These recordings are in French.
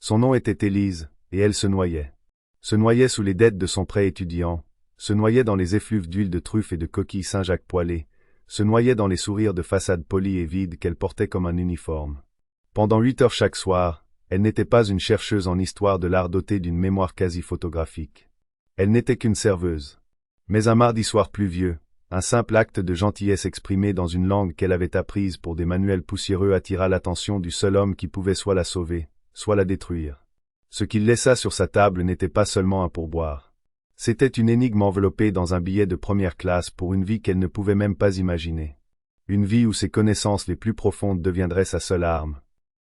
Son nom était Élise, et elle se noyait. Se noyait sous les dettes de son prêt étudiant, se noyait dans les effluves d'huile de truffe et de coquilles Saint-Jacques poêlées, se noyait dans les sourires de façade polie et vide qu'elle portait comme un uniforme. Pendant 8 heures chaque soir, elle n'était pas une chercheuse en histoire de l'art dotée d'une mémoire quasi photographique. Elle n'était qu'une serveuse. Mais un mardi soir pluvieux, un simple acte de gentillesse exprimé dans une langue qu'elle avait apprise pour des manuels poussiéreux attira l'attention du seul homme qui pouvait soit la sauver, soit la détruire. Ce qu'il laissa sur sa table n'était pas seulement un pourboire. C'était une énigme enveloppée dans un billet de première classe pour une vie qu'elle ne pouvait même pas imaginer. Une vie où ses connaissances les plus profondes deviendraient sa seule arme.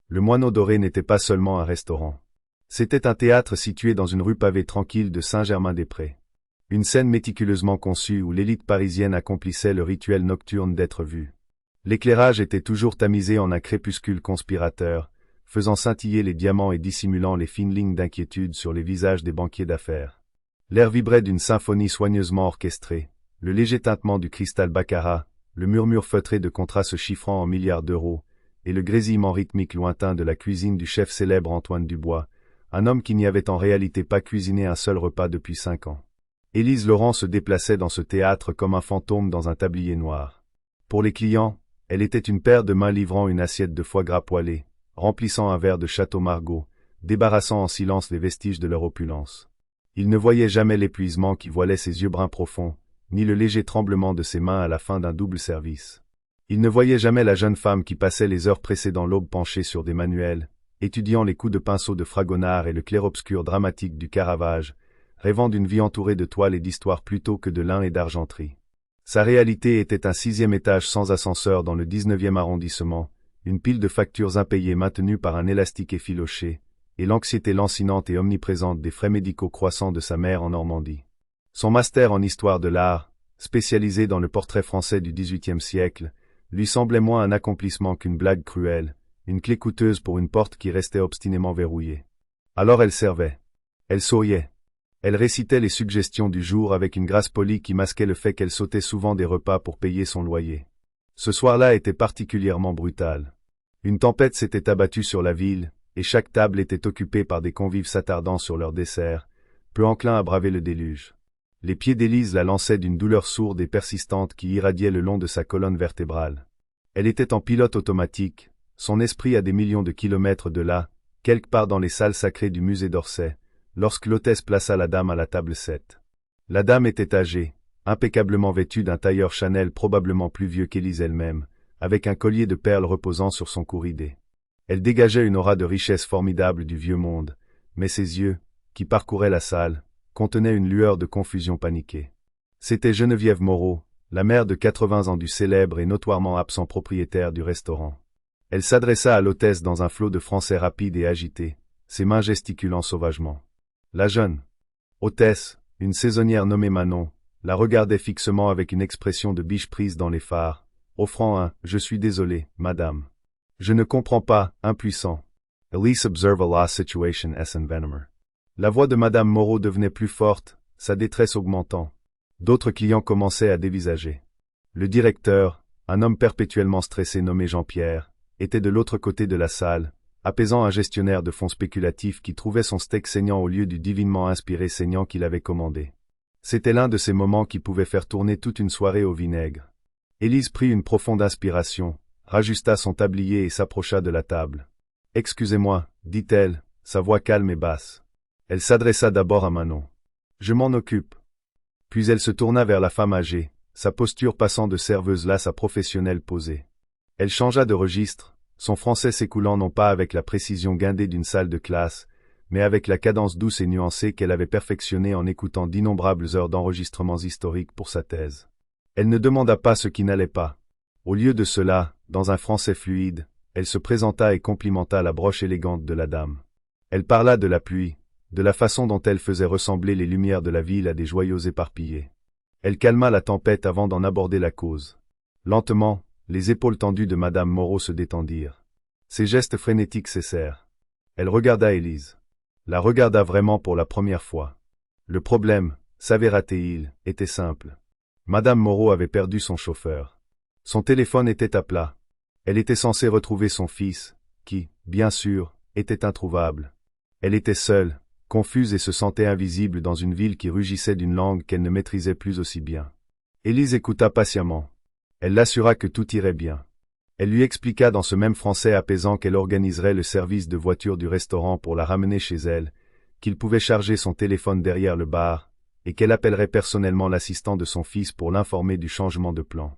Le Moineau doré n'était pas seulement un restaurant. C'était un théâtre situé dans une rue pavée tranquille de Saint-Germain-des-Prés. Une scène méticuleusement conçue où l'élite parisienne accomplissait le rituel nocturne d'être vue. L'éclairage était toujours tamisé en un crépuscule conspirateur, faisant scintiller les diamants et dissimulant les fines lignes d'inquiétude sur les visages des banquiers d'affaires. L'air vibrait d'une symphonie soigneusement orchestrée, le léger tintement du cristal baccarat, le murmure feutré de contrats se chiffrant en milliards d'euros, et le grésillement rythmique lointain de la cuisine du chef célèbre Antoine Dubois, un homme qui n'y avait en réalité pas cuisiné un seul repas depuis 5 ans. Élise Laurent se déplaçait dans ce théâtre comme un fantôme dans un tablier noir. Pour les clients, elle était une paire de mains livrant une assiette de foie gras poêlé, remplissant un verre de Château Margaux, débarrassant en silence les vestiges de leur opulence. Il ne voyait jamais l'épuisement qui voilait ses yeux bruns profonds, ni le léger tremblement de ses mains à la fin d'un double service. Il ne voyait jamais la jeune femme qui passait les heures précédant l'aube penchée sur des manuels, étudiant les coups de pinceau de Fragonard et le clair-obscur dramatique du Caravage, rêvant d'une vie entourée de toiles et d'histoires plutôt que de lin et d'argenterie. Sa réalité était un 6e étage sans ascenseur dans le 19e arrondissement, une pile de factures impayées maintenues par un élastique effiloché, et l'anxiété lancinante et omniprésente des frais médicaux croissants de sa mère en Normandie. Son master en histoire de l'art, spécialisé dans le portrait français du XVIIIe siècle, lui semblait moins un accomplissement qu'une blague cruelle, une clé coûteuse pour une porte qui restait obstinément verrouillée. Alors elle servait. Elle souriait. Elle récitait les suggestions du jour avec une grâce polie qui masquait le fait qu'elle sautait souvent des repas pour payer son loyer. Ce soir-là était particulièrement brutal. Une tempête s'était abattue sur la ville, et chaque table était occupée par des convives s'attardant sur leur dessert, peu enclins à braver le déluge. Les pieds d'Élise la lançaient d'une douleur sourde et persistante qui irradiait le long de sa colonne vertébrale. Elle était en pilote automatique, son esprit à des millions de kilomètres de là, quelque part dans les salles sacrées du musée d'Orsay, lorsque l'hôtesse plaça la dame à la table 7. La dame était âgée, impeccablement vêtue d'un tailleur Chanel probablement plus vieux qu'Élise elle-même, avec un collier de perles reposant sur son cou ridé. Elle dégageait une aura de richesse formidable du vieux monde, mais ses yeux, qui parcouraient la salle, contenaient une lueur de confusion paniquée. C'était Geneviève Moreau, la mère de 80 ans du célèbre et notoirement absent propriétaire du restaurant. Elle s'adressa à l'hôtesse dans un flot de français rapide et agité, ses mains gesticulant sauvagement. La jeune hôtesse, une saisonnière nommée Manon, la regardait fixement avec une expression de biche prise dans les phares, offrant un « Je suis désolé, madame. Je ne comprends pas, impuissant. » Elise observe a lost situation as an venomer. La voix de madame Moreau devenait plus forte, sa détresse augmentant. D'autres clients commençaient à dévisager. Le directeur, un homme perpétuellement stressé nommé Jean-Pierre, était de l'autre côté de la salle, apaisant un gestionnaire de fonds spéculatifs qui trouvait son steak saignant au lieu du divinement inspiré saignant qu'il avait commandé. C'était l'un de ces moments qui pouvaient faire tourner toute une soirée au vinaigre. Élise prit une profonde inspiration, rajusta son tablier et s'approcha de la table. « Excusez-moi, dit-elle, sa voix calme et basse. Elle s'adressa d'abord à Manon. « Je m'en occupe. » Puis elle se tourna vers la femme âgée, sa posture passant de serveuse lasse à professionnelle posée. Elle changea de registre, son français s'écoulant non pas avec la précision guindée d'une salle de classe, mais avec la cadence douce et nuancée qu'elle avait perfectionnée en écoutant d'innombrables heures d'enregistrements historiques pour sa thèse. Elle ne demanda pas ce qui n'allait pas. Au lieu de cela, dans un français fluide, elle se présenta et complimenta la broche élégante de la dame. Elle parla de la pluie, de la façon dont elle faisait ressembler les lumières de la ville à des joyaux éparpillés. Elle calma la tempête avant d'en aborder la cause. Lentement, les épaules tendues de madame Moreau se détendirent. Ses gestes frénétiques cessèrent. Elle regarda Élise. La regarda vraiment pour la première fois. Le problème, s'avéra-t-il, était simple. Madame Moreau avait perdu son chauffeur. Son téléphone était à plat. Elle était censée retrouver son fils, qui, bien sûr, était introuvable. Elle était seule, confuse et se sentait invisible dans une ville qui rugissait d'une langue qu'elle ne maîtrisait plus aussi bien. Élise écouta patiemment. Elle l'assura que tout irait bien. Elle lui expliqua dans ce même français apaisant qu'elle organiserait le service de voiture du restaurant pour la ramener chez elle, qu'il pouvait charger son téléphone derrière le bar, et qu'elle appellerait personnellement l'assistant de son fils pour l'informer du changement de plan.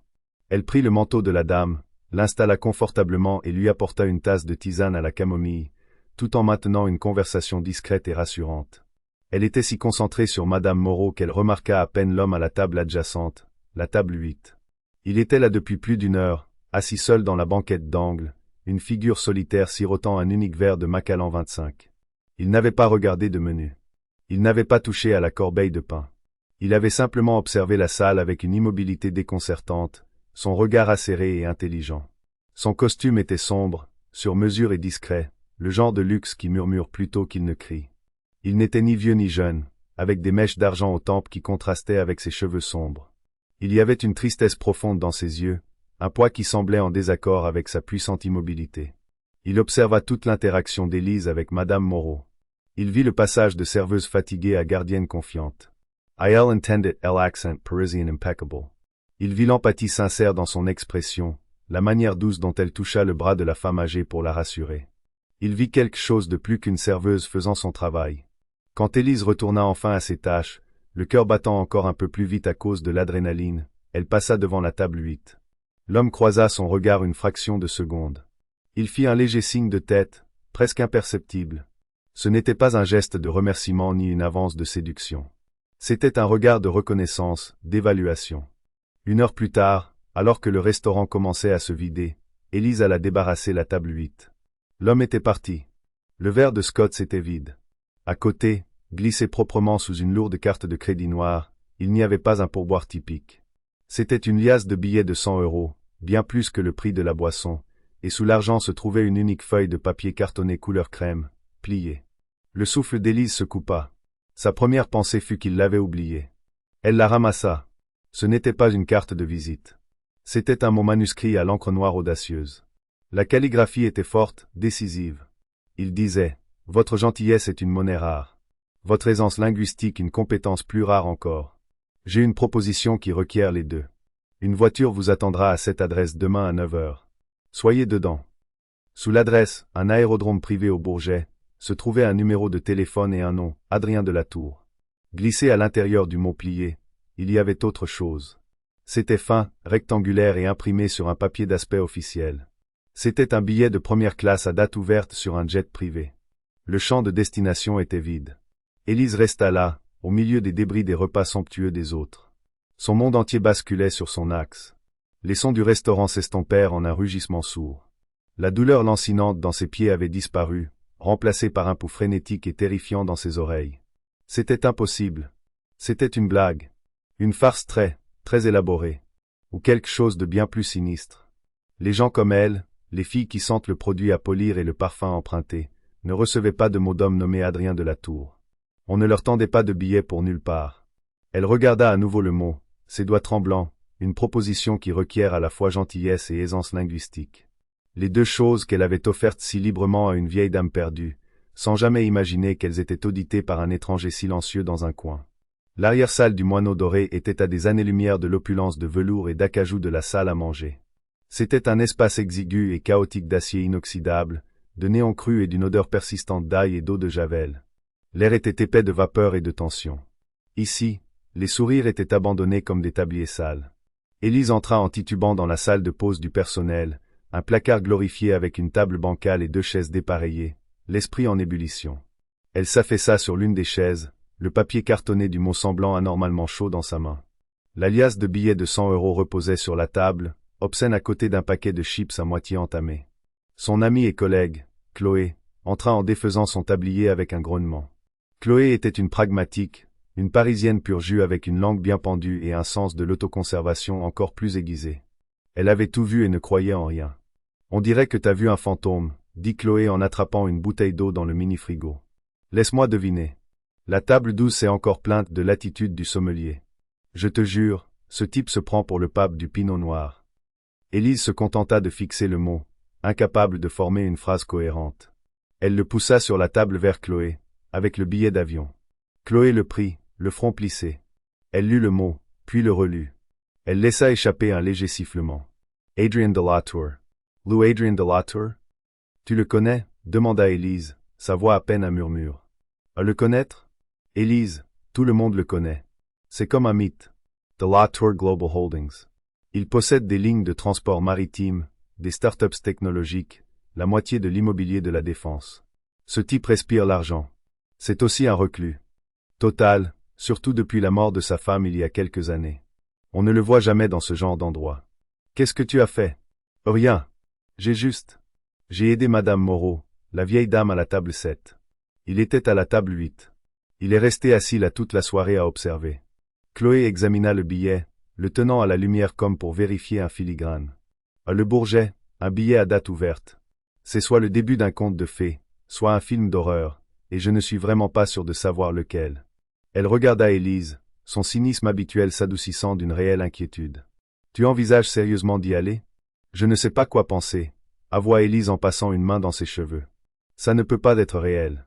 Elle prit le manteau de la dame, l'installa confortablement et lui apporta une tasse de tisane à la camomille, tout en maintenant une conversation discrète et rassurante. Elle était si concentrée sur Madame Moreau qu'elle remarqua à peine l'homme à la table adjacente, la table 8. Il était là depuis plus d'une heure, assis seul dans la banquette d'angle, une figure solitaire sirotant un unique verre de Macallan 25. Il n'avait pas regardé de menu. Il n'avait pas touché à la corbeille de pain. Il avait simplement observé la salle avec une immobilité déconcertante, son regard acéré et intelligent. Son costume était sombre, sur mesure et discret, le genre de luxe qui murmure plutôt qu'il ne crie. Il n'était ni vieux ni jeune, avec des mèches d'argent aux tempes qui contrastaient avec ses cheveux sombres. Il y avait une tristesse profonde dans ses yeux, un poids qui semblait en désaccord avec sa puissante immobilité. Il observa toute l'interaction d'Élise avec Madame Moreau. Il vit le passage de serveuse fatiguée à gardienne confiante. Elle entendait l'accent parisien impeccable. Il vit l'empathie sincère dans son expression, la manière douce dont elle toucha le bras de la femme âgée pour la rassurer. Il vit quelque chose de plus qu'une serveuse faisant son travail. Quand Élise retourna enfin à ses tâches, le cœur battant encore un peu plus vite à cause de l'adrénaline, elle passa devant la table 8. L'homme croisa son regard une fraction de seconde. Il fit un léger signe de tête, presque imperceptible. Ce n'était pas un geste de remerciement ni une avance de séduction. C'était un regard de reconnaissance, d'évaluation. 1 heure plus tard, alors que le restaurant commençait à se vider, Élise alla débarrasser la table 8. L'homme était parti. Le verre de Scott était vide. À côté, glissé proprement sous une lourde carte de crédit noire, il n'y avait pas un pourboire typique. C'était une liasse de billets de 100 €, bien plus que le prix de la boisson, et sous l'argent se trouvait une unique feuille de papier cartonné couleur crème, pliée. Le souffle d'Élise se coupa. Sa première pensée fut qu'il l'avait oubliée. Elle la ramassa. Ce n'était pas une carte de visite. C'était un mot manuscrit à l'encre noire audacieuse. La calligraphie était forte, décisive. Il disait « Votre gentillesse est une monnaie rare. Votre aisance linguistique une compétence plus rare encore. J'ai une proposition qui requiert les deux. Une voiture vous attendra à cette adresse demain à 9 h. Soyez dedans. » Sous l'adresse, un aérodrome privé au Bourget, se trouvait un numéro de téléphone et un nom, Adrien de la Tour. Glissé à l'intérieur du mot plié, il y avait autre chose. C'était fin, rectangulaire et imprimé sur un papier d'aspect officiel. C'était un billet de première classe à date ouverte sur un jet privé. Le champ de destination était vide. Élise resta là, au milieu des débris des repas somptueux des autres. Son monde entier basculait sur son axe. Les sons du restaurant s'estompèrent en un rugissement sourd. La douleur lancinante dans ses pieds avait disparu, remplacée par un pouls frénétique et terrifiant dans ses oreilles. C'était impossible. C'était une blague. Une farce très élaborée. Ou quelque chose de bien plus sinistre. Les gens comme elle, les filles qui sentent le produit à polir et le parfum emprunté, ne recevaient pas de mot d'homme nommé Adrien de la Tour. On ne leur tendait pas de billets pour nulle part. Elle regarda à nouveau le mot, ses doigts tremblants, une proposition qui requiert à la fois gentillesse et aisance linguistique. Les deux choses qu'elle avait offertes si librement à une vieille dame perdue, sans jamais imaginer qu'elles étaient auditées par un étranger silencieux dans un coin. L'arrière-salle du Moineau Doré était à des années-lumière de l'opulence de velours et d'acajou de la salle à manger. C'était un espace exigu et chaotique d'acier inoxydable, de néon cru et d'une odeur persistante d'ail et d'eau de javel. L'air était épais de vapeur et de tension. Ici, les sourires étaient abandonnés comme des tabliers sales. Élise entra en titubant dans la salle de pause du personnel, un placard glorifié avec une table bancale et 2 chaises dépareillées, l'esprit en ébullition. Elle s'affaissa sur l'une des chaises, le papier cartonné du mot semblant anormalement chaud dans sa main. La liasse de billets de 100 € reposait sur la table, obscène à côté d'un paquet de chips à moitié entamé. Son amie et collègue, Chloé, entra en défaisant son tablier avec un grognement. Chloé était une pragmatique, une Parisienne pur jus avec une langue bien pendue et un sens de l'autoconservation encore plus aiguisé. Elle avait tout vu et ne croyait en rien. « On dirait que t'as vu un fantôme », dit Chloé en attrapant une bouteille d'eau dans le mini-frigo. « Laisse-moi deviner. La table 12 est encore plainte de l'attitude du sommelier. Je te jure, ce type se prend pour le pape du Pinot Noir. » Élise se contenta de fixer le mot, incapable de former une phrase cohérente. Elle le poussa sur la table vers Chloé, avec le billet d'avion. Chloé le prit, le front plissé. Elle lut le mot, puis le relut. Elle laissa échapper un léger sifflement. Adrien de Latour. Lou Adrien de Latour? Tu le connais? Demanda Élise, sa voix à peine un murmure. À le connaître? Élise, tout le monde le connaît. C'est comme un mythe. The Latour Global Holdings. Il possède des lignes de transport maritime, des startups technologiques, la moitié de l'immobilier de la défense. Ce type respire l'argent. C'est aussi un reclus. Total, surtout depuis la mort de sa femme il y a quelques années. On ne le voit jamais dans ce genre d'endroit. Qu'est-ce que tu as fait? Rien. J'ai aidé Madame Moreau, la vieille dame à la table 7. Il était à la table 8. Il est resté assis là toute la soirée à observer. Chloé examina le billet, le tenant à la lumière comme pour vérifier un filigrane. Le Bourget, un billet à date ouverte. C'est soit le début d'un conte de fées, soit un film d'horreur, et je ne suis vraiment pas sûr de savoir lequel. Elle regarda Élise, son cynisme habituel s'adoucissant d'une réelle inquiétude. Tu envisages sérieusement d'y aller? Je ne sais pas quoi penser, avoua Élise en passant une main dans ses cheveux. Ça ne peut pas être réel.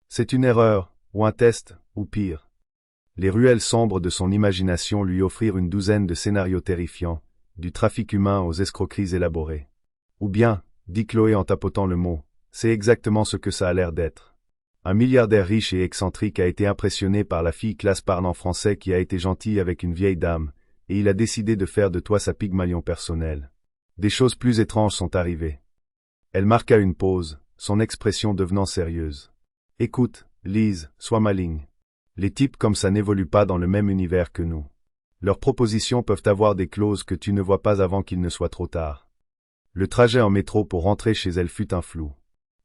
C'est une erreur, ou un test, ou pire. Les ruelles sombres de son imagination lui offrirent une douzaine de scénarios terrifiants, du trafic humain aux escroqueries élaborées. Ou bien, dit Chloé en tapotant le mot, c'est exactement ce que ça a l'air d'être. Un milliardaire riche et excentrique a été impressionné par la fille classe parlant français qui a été gentille avec une vieille dame, et il a décidé de faire de toi sa Pygmalion personnelle. Des choses plus étranges sont arrivées. Elle marqua une pause, son expression devenant sérieuse. Écoute, Lise, sois maligne. Les types comme ça n'évoluent pas dans le même univers que nous. Leurs propositions peuvent avoir des clauses que tu ne vois pas avant qu'il ne soit trop tard. Le trajet en métro pour rentrer chez elle fut un flou.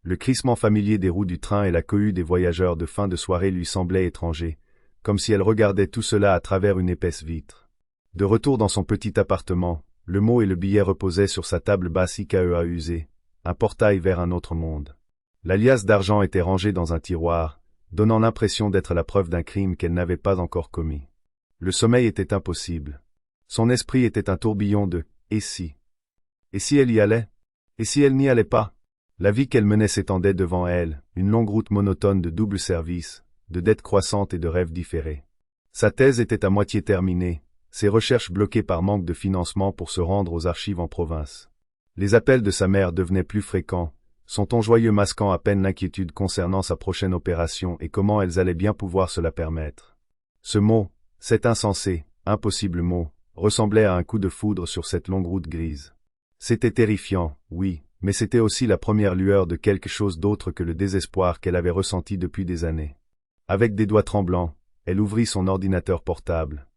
Le crissement familier des roues du train et la cohue des voyageurs de fin de soirée lui semblaient étrangers, comme si elle regardait tout cela à travers une épaisse vitre. De retour dans son petit appartement, le mot et le billet reposaient sur sa table basse IKEA usée, un portail vers un autre monde. La liasse d'argent était rangée dans un tiroir, donnant l'impression d'être la preuve d'un crime qu'elle n'avait pas encore commis. Le sommeil était impossible. Son esprit était un tourbillon de « et si ». Et si elle y allait? Et si elle n'y allait pas? La vie qu'elle menait s'étendait devant elle, une longue route monotone de double service, de dettes croissantes et de rêves différés. Sa thèse était à moitié terminée, ses recherches bloquées par manque de financement pour se rendre aux archives en province. Les appels de sa mère devenaient plus fréquents, son ton joyeux masquant à peine l'inquiétude concernant sa prochaine opération et comment elles allaient bien pouvoir se la permettre. Ce mot, cet insensé, impossible mot, ressemblait à un coup de foudre sur cette longue route grise. C'était terrifiant, oui, mais c'était aussi la première lueur de quelque chose d'autre que le désespoir qu'elle avait ressenti depuis des années. Avec des doigts tremblants, elle ouvrit son ordinateur portable.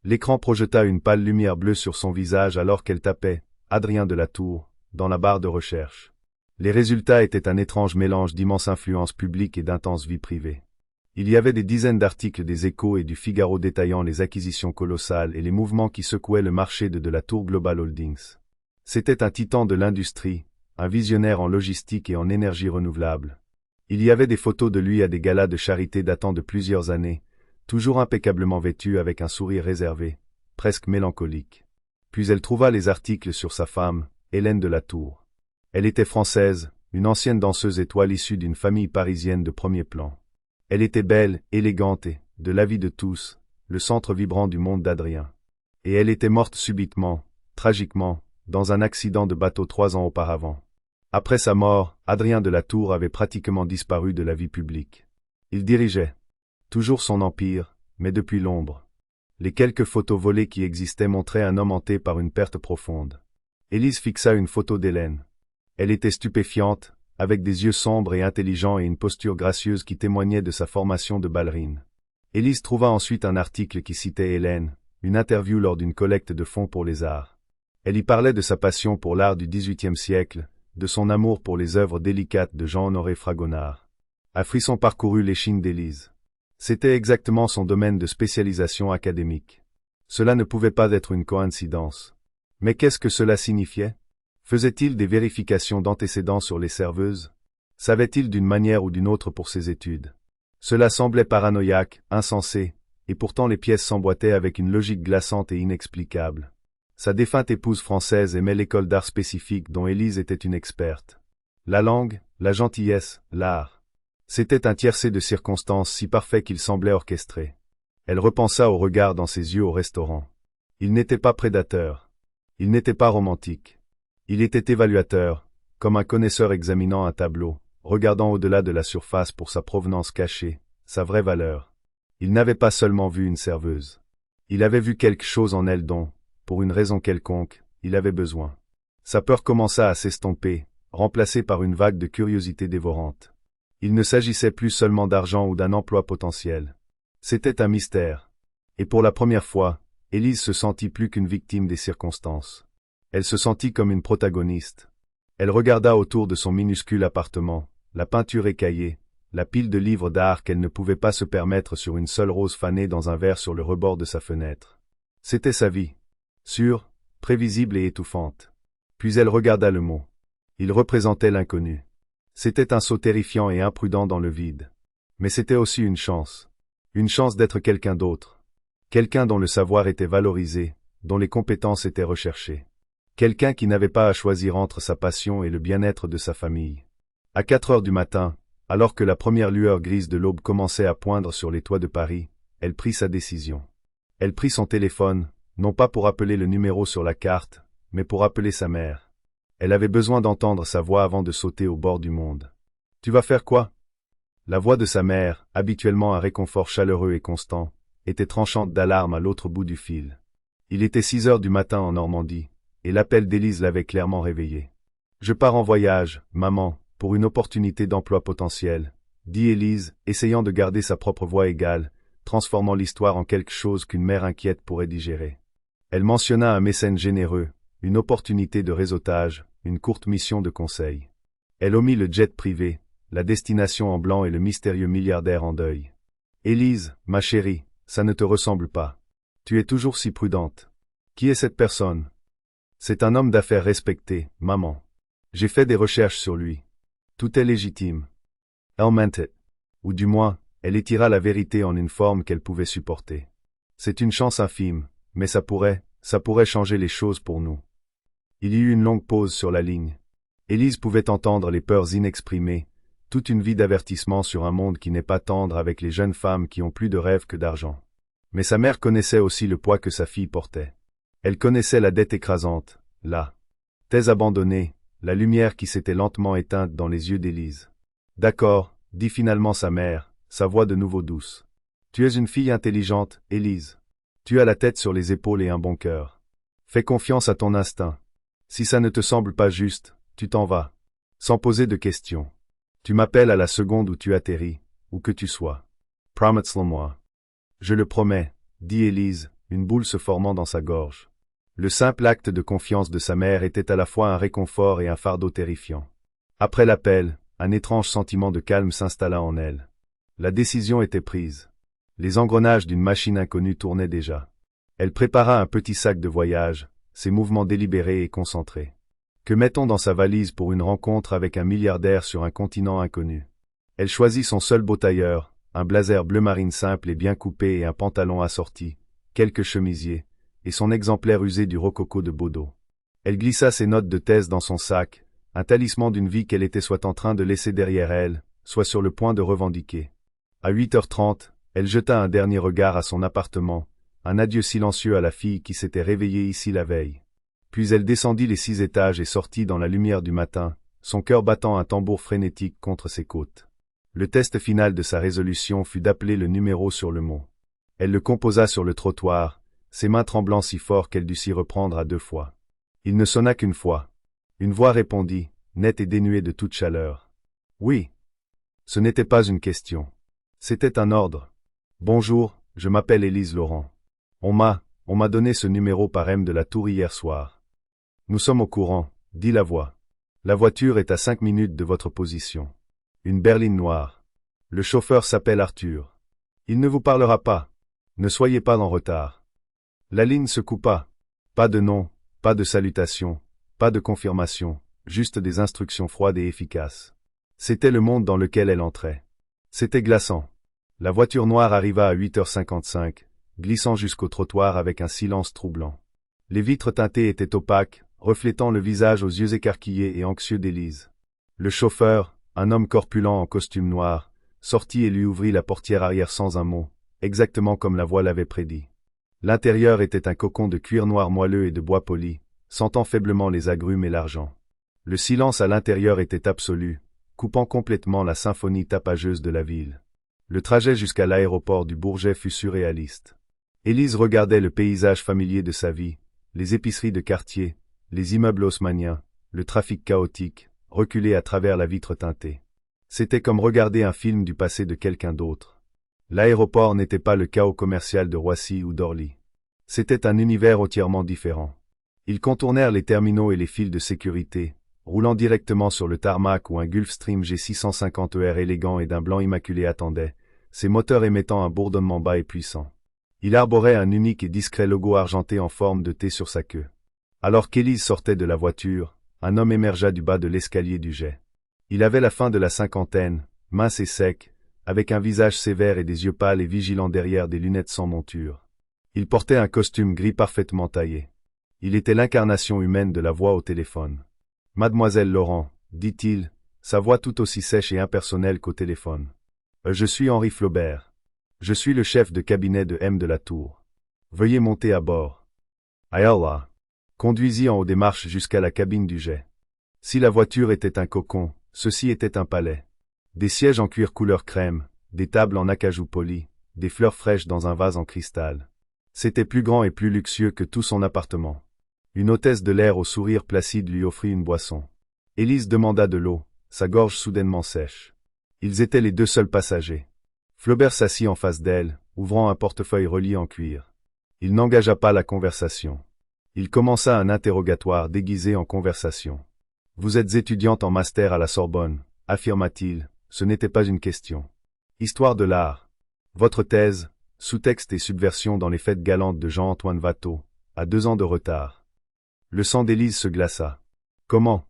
L'écran projeta une pâle lumière bleue sur son visage alors qu'elle tapait « Adrien de Latour » dans la barre de recherche. Les résultats étaient un étrange mélange d'immense influence publique et d'intense vie privée. Il y avait des dizaines d'articles des Échos et du Figaro détaillant les acquisitions colossales et les mouvements qui secouaient le marché de Latour Global Holdings. C'était un titan de l'industrie, un visionnaire en logistique et en énergie renouvelable. Il y avait des photos de lui à des galas de charité datant de plusieurs années, toujours impeccablement vêtu avec un sourire réservé, presque mélancolique. Puis elle trouva les articles sur sa femme, Hélène de Latour. Elle était française, une ancienne danseuse étoile issue d'une famille parisienne de premier plan. Elle était belle, élégante et, de l'avis de tous, le centre vibrant du monde d'Adrien. Et elle était morte subitement, tragiquement, dans un accident de bateau 3 ans auparavant. Après sa mort, Adrien de Latour avait pratiquement disparu de la vie publique. Il dirigeait toujours son empire, mais depuis l'ombre. Les quelques photos volées qui existaient montraient un homme hanté par une perte profonde. Élise fixa une photo d'Hélène. Elle était stupéfiante, avec des yeux sombres et intelligents et une posture gracieuse qui témoignait de sa formation de ballerine. Élise trouva ensuite un article qui citait Hélène, une interview lors d'une collecte de fonds pour les arts. Elle y parlait de sa passion pour l'art du XVIIIe siècle, de son amour pour les œuvres délicates de Jean-Honoré Fragonard. Un frisson parcourut l'échine d'Élise. C'était exactement son domaine de spécialisation académique. Cela ne pouvait pas être une coïncidence. Mais qu'est-ce que cela signifiait? Faisait-il des vérifications d'antécédents sur les serveuses? Savait-il d'une manière ou d'une autre pour ses études? Cela semblait paranoïaque, insensé, et pourtant les pièces s'emboîtaient avec une logique glaçante et inexplicable. Sa défunte épouse française aimait l'école d'art spécifique dont Élise était une experte. La langue, la gentillesse, l'art. C'était un tiercé de circonstances si parfait qu'il semblait orchestré. Elle repensa au regard dans ses yeux au restaurant. Il n'était pas prédateur. Il n'était pas romantique. Il était évaluateur, comme un connaisseur examinant un tableau, regardant au-delà de la surface pour sa provenance cachée, sa vraie valeur. Il n'avait pas seulement vu une serveuse. Il avait vu quelque chose en elle dont, pour une raison quelconque, il avait besoin. Sa peur commença à s'estomper, remplacée par une vague de curiosité dévorante. Il ne s'agissait plus seulement d'argent ou d'un emploi potentiel. C'était un mystère. Et pour la première fois, Élise se sentit plus qu'une victime des circonstances. Elle se sentit comme une protagoniste. Elle regarda autour de son minuscule appartement, la peinture écaillée, la pile de livres d'art qu'elle ne pouvait pas se permettre sur une seule rose fanée dans un verre sur le rebord de sa fenêtre. C'était sa vie. Sûre, prévisible et étouffante. Puis elle regarda le mot. Il représentait l'inconnu. C'était un saut terrifiant et imprudent dans le vide. Mais c'était aussi une chance. Une chance d'être quelqu'un d'autre. Quelqu'un dont le savoir était valorisé, dont les compétences étaient recherchées. Quelqu'un qui n'avait pas à choisir entre sa passion et le bien-être de sa famille. À 4 heures du matin, alors que la première lueur grise de l'aube commençait à poindre sur les toits de Paris, elle prit sa décision. Elle prit son téléphone, non pas pour appeler le numéro sur la carte, mais pour appeler sa mère. Elle avait besoin d'entendre sa voix avant de sauter au bord du monde. « Tu vas faire quoi ?» La voix de sa mère, habituellement un réconfort chaleureux et constant, était tranchante d'alarme à l'autre bout du fil. Il était 6 heures du matin en Normandie, et l'appel d'Élise l'avait clairement réveillée. « Je pars en voyage, maman, pour une opportunité d'emploi potentiel, » dit Élise, essayant de garder sa propre voix égale, transformant l'histoire en quelque chose qu'une mère inquiète pourrait digérer. Elle mentionna un mécène généreux, une opportunité de réseautage, une courte mission de conseil. Elle omit le jet privé, la destination en blanc et le mystérieux milliardaire en deuil. « Élise, ma chérie, ça ne te ressemble pas. Tu es toujours si prudente. Qui est cette personne ? » « C'est un homme d'affaires respecté, maman. J'ai fait des recherches sur lui. Tout est légitime. » Elle mentait. Ou du moins, elle étira la vérité en une forme qu'elle pouvait supporter. C'est une chance infime, mais ça pourrait changer les choses pour nous. Il y eut une longue pause sur la ligne. Élise pouvait entendre les peurs inexprimées, toute une vie d'avertissement sur un monde qui n'est pas tendre avec les jeunes femmes qui ont plus de rêves que d'argent. Mais sa mère connaissait aussi le poids que sa fille portait. Elle connaissait la dette écrasante, la thèse abandonnée, la lumière qui s'était lentement éteinte dans les yeux d'Élise. « D'accord, » dit finalement sa mère, sa voix de nouveau douce. « Tu es une fille intelligente, Élise. Tu as la tête sur les épaules et un bon cœur. Fais confiance à ton instinct. Si ça ne te semble pas juste, tu t'en vas. Sans poser de questions. Tu m'appelles à la seconde où tu atterris, où que tu sois. Promets-le-moi. » « Je le promets, » dit Élise, une boule se formant dans sa gorge. Le simple acte de confiance de sa mère était à la fois un réconfort et un fardeau terrifiant. Après l'appel, un étrange sentiment de calme s'installa en elle. La décision était prise. Les engrenages d'une machine inconnue tournaient déjà. Elle prépara un petit sac de voyage, ses mouvements délibérés et concentrés. Que met-on dans sa valise pour une rencontre avec un milliardaire sur un continent inconnu? Elle choisit son seul beau tailleur, un blazer bleu marine simple et bien coupé et un pantalon assorti, quelques chemisiers, et son exemplaire usé du rococo de Bordeaux. Elle glissa ses notes de thèse dans son sac, un talisman d'une vie qu'elle était soit en train de laisser derrière elle, soit sur le point de revendiquer. À 8h30, elle jeta un dernier regard à son appartement, un adieu silencieux à la fille qui s'était réveillée ici la veille. Puis elle descendit les 6 étages et sortit dans la lumière du matin, son cœur battant un tambour frénétique contre ses côtes. Le test final de sa résolution fut d'appeler le numéro sur le mot. Elle le composa sur le trottoir, ses mains tremblant si fort qu'elle dut s'y reprendre à 2 fois. Il ne sonna qu'une fois. Une voix répondit, nette et dénuée de toute chaleur. Oui. Ce n'était pas une question. C'était un ordre. Bonjour, je m'appelle Élise Laurent. On m'a donné ce numéro par M de la Tour hier soir. Nous sommes au courant, dit la voix. La voiture est à 5 minutes de votre position. Une berline noire. Le chauffeur s'appelle Arthur. Il ne vous parlera pas. Ne soyez pas en retard. La ligne se coupa. Pas de nom, pas de salutation, pas de confirmation, juste des instructions froides et efficaces. C'était le monde dans lequel elle entrait. C'était glaçant. La voiture noire arriva à 8h55, glissant jusqu'au trottoir avec un silence troublant. Les vitres teintées étaient opaques, reflétant le visage aux yeux écarquillés et anxieux d'Élise. Le chauffeur, un homme corpulent en costume noir, sortit et lui ouvrit la portière arrière sans un mot, exactement comme la voix l'avait prédit. L'intérieur était un cocon de cuir noir moelleux et de bois poli, sentant faiblement les agrumes et l'argent. Le silence à l'intérieur était absolu, coupant complètement la symphonie tapageuse de la ville. Le trajet jusqu'à l'aéroport du Bourget fut surréaliste. Élise regardait le paysage familier de sa vie, les épiceries de quartier, les immeubles haussmanniens, le trafic chaotique, reculé à travers la vitre teintée. C'était comme regarder un film du passé de quelqu'un d'autre. L'aéroport n'était pas le chaos commercial de Roissy ou d'Orly. C'était un univers entièrement différent. Ils contournèrent les terminaux et les fils de sécurité, roulant directement sur le tarmac où un Gulfstream G650ER élégant et d'un blanc immaculé attendait, ses moteurs émettant un bourdonnement bas et puissant. Il arborait un unique et discret logo argenté en forme de T sur sa queue. Alors qu'Élise sortait de la voiture, un homme émergea du bas de l'escalier du jet. Il avait la fin de la cinquantaine, mince et sec, avec un visage sévère et des yeux pâles et vigilants derrière des lunettes sans monture. Il portait un costume gris parfaitement taillé. Il était l'incarnation humaine de la voix au téléphone. « Mademoiselle Laurent, dit-il, sa voix tout aussi sèche et impersonnelle qu'au téléphone. Je suis Henri Flaubert. Je suis le chef de cabinet de M de la Tour. Veuillez monter à bord. » Ayallah conduisit en haut des marches jusqu'à la cabine du jet. Si la voiture était un cocon, ceci était un palais. Des sièges en cuir couleur crème, des tables en acajou poli, des fleurs fraîches dans un vase en cristal. C'était plus grand et plus luxueux que tout son appartement. Une hôtesse de l'air au sourire placide lui offrit une boisson. Élise demanda de l'eau, sa gorge soudainement sèche. Ils étaient les deux seuls passagers. Flaubert s'assit en face d'elle, ouvrant un portefeuille relié en cuir. Il n'engagea pas la conversation. Il commença un interrogatoire déguisé en conversation. « Vous êtes étudiante en master à la Sorbonne, affirma-t-il, ce n'était pas une question. Histoire de l'art. Votre thèse, sous-texte et subversion dans les fêtes galantes de Jean-Antoine Watteau, a 2 ans de retard. » Le sang d'Élise se glaça. « Comment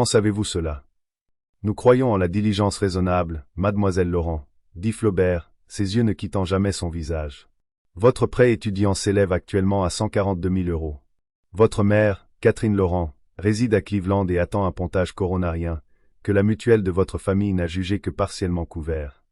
savez-vous cela? » « Nous croyons en la diligence raisonnable, mademoiselle Laurent, dit Flaubert, ses yeux ne quittant jamais son visage. Votre prêt étudiant s'élève actuellement à 142 000 €. Votre mère, Catherine Laurent, réside à Cleveland et attend un pontage coronarien, que la mutuelle de votre famille n'a jugé que partiellement couvert.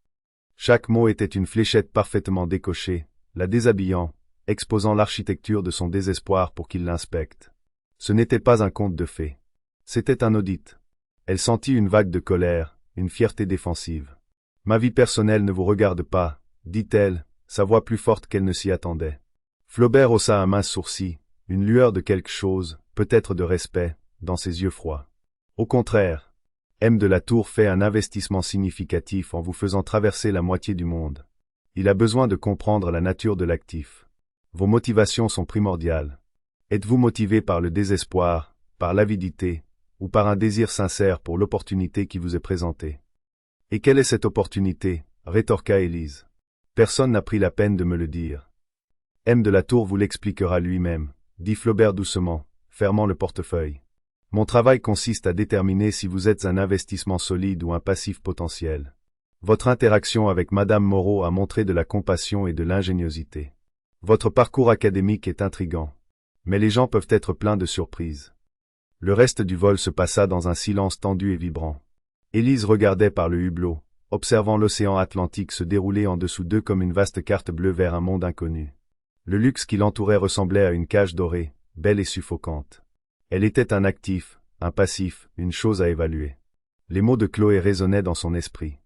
Chaque mot était une fléchette parfaitement décochée, la déshabillant, exposant l'architecture de son désespoir pour qu'il l'inspecte. Ce n'était pas un conte de fées. C'était un audit. Elle sentit une vague de colère, une fierté défensive. « Ma vie personnelle ne vous regarde pas, dit-elle, sa voix plus forte qu'elle ne s'y attendait. Flaubert haussa un mince sourcil, une lueur de quelque chose, peut-être de respect, dans ses yeux froids. Au contraire, M de la Tour fait un investissement significatif en vous faisant traverser la moitié du monde. Il a besoin de comprendre la nature de l'actif. Vos motivations sont primordiales. Êtes-vous motivé par le désespoir, par l'avidité, ou par un désir sincère pour l'opportunité qui vous est présentée? Et quelle est cette opportunité? Rétorqua Élise. Personne n'a pris la peine de me le dire. M de la Tour vous l'expliquera lui-même, dit Flaubert doucement, fermant le portefeuille. Mon travail consiste à déterminer si vous êtes un investissement solide ou un passif potentiel. Votre interaction avec Madame Moreau a montré de la compassion et de l'ingéniosité. Votre parcours académique est intrigant. Mais les gens peuvent être pleins de surprises. Le reste du vol se passa dans un silence tendu et vibrant. Élise regardait par le hublot, observant l'océan Atlantique se dérouler en dessous d'eux comme une vaste carte bleue vers un monde inconnu. Le luxe qui l'entourait ressemblait à une cage dorée, belle et suffocante. Elle était un actif, un passif, une chose à évaluer. Les mots de Chloé résonnaient dans son esprit.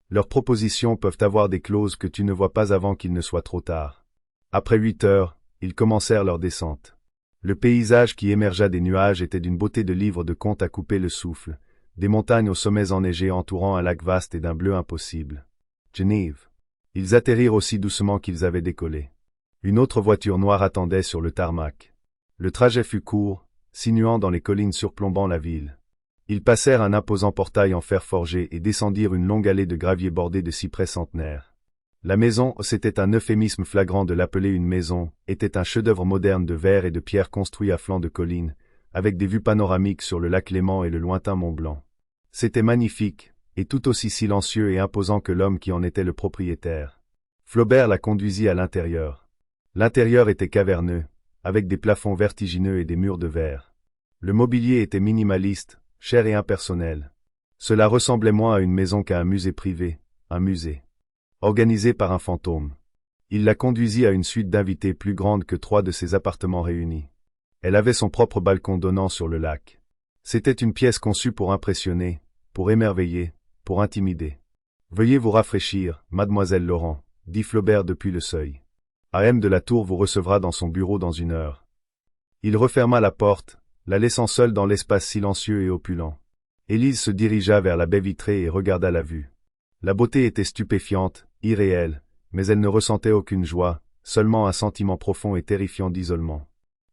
Leurs propositions peuvent avoir des clauses que tu ne vois pas avant qu'il ne soit trop tard. Après 8 heures, ils commencèrent leur descente. Le paysage qui émergea des nuages était d'une beauté de livre de contes à couper le souffle, des montagnes aux sommets enneigés entourant un lac vaste et d'un bleu impossible. Genève. Ils atterrirent aussi doucement qu'ils avaient décollé. Une autre voiture noire attendait sur le tarmac. Le trajet fut court, sinuant dans les collines surplombant la ville. Ils passèrent un imposant portail en fer forgé et descendirent une longue allée de gravier bordée de cyprès centenaires. La maison, c'était un euphémisme flagrant de l'appeler une maison, était un chef-d'œuvre moderne de verre et de pierre construit à flanc de colline, avec des vues panoramiques sur le lac Léman et le lointain Mont Blanc. C'était magnifique, et tout aussi silencieux et imposant que l'homme qui en était le propriétaire. Flaubert la conduisit à l'intérieur. L'intérieur était caverneux, avec des plafonds vertigineux et des murs de verre. Le mobilier était minimaliste, cher et impersonnel. Cela ressemblait moins à une maison qu'à un musée privé, un musée. Organisé par un fantôme. Il la conduisit à une suite d'invités plus grande que 3 de ses appartements réunis. Elle avait son propre balcon donnant sur le lac. C'était une pièce conçue pour impressionner, pour émerveiller, pour intimider. « Veuillez vous rafraîchir, mademoiselle Laurent », dit Flaubert depuis le seuil. « A.M. de la Tour vous recevra dans son bureau dans 1 heure. » Il referma la porte, la laissant seule dans l'espace silencieux et opulent. Élise se dirigea vers la baie vitrée et regarda la vue. La beauté était stupéfiante, irréelle, mais elle ne ressentait aucune joie, seulement un sentiment profond et terrifiant d'isolement.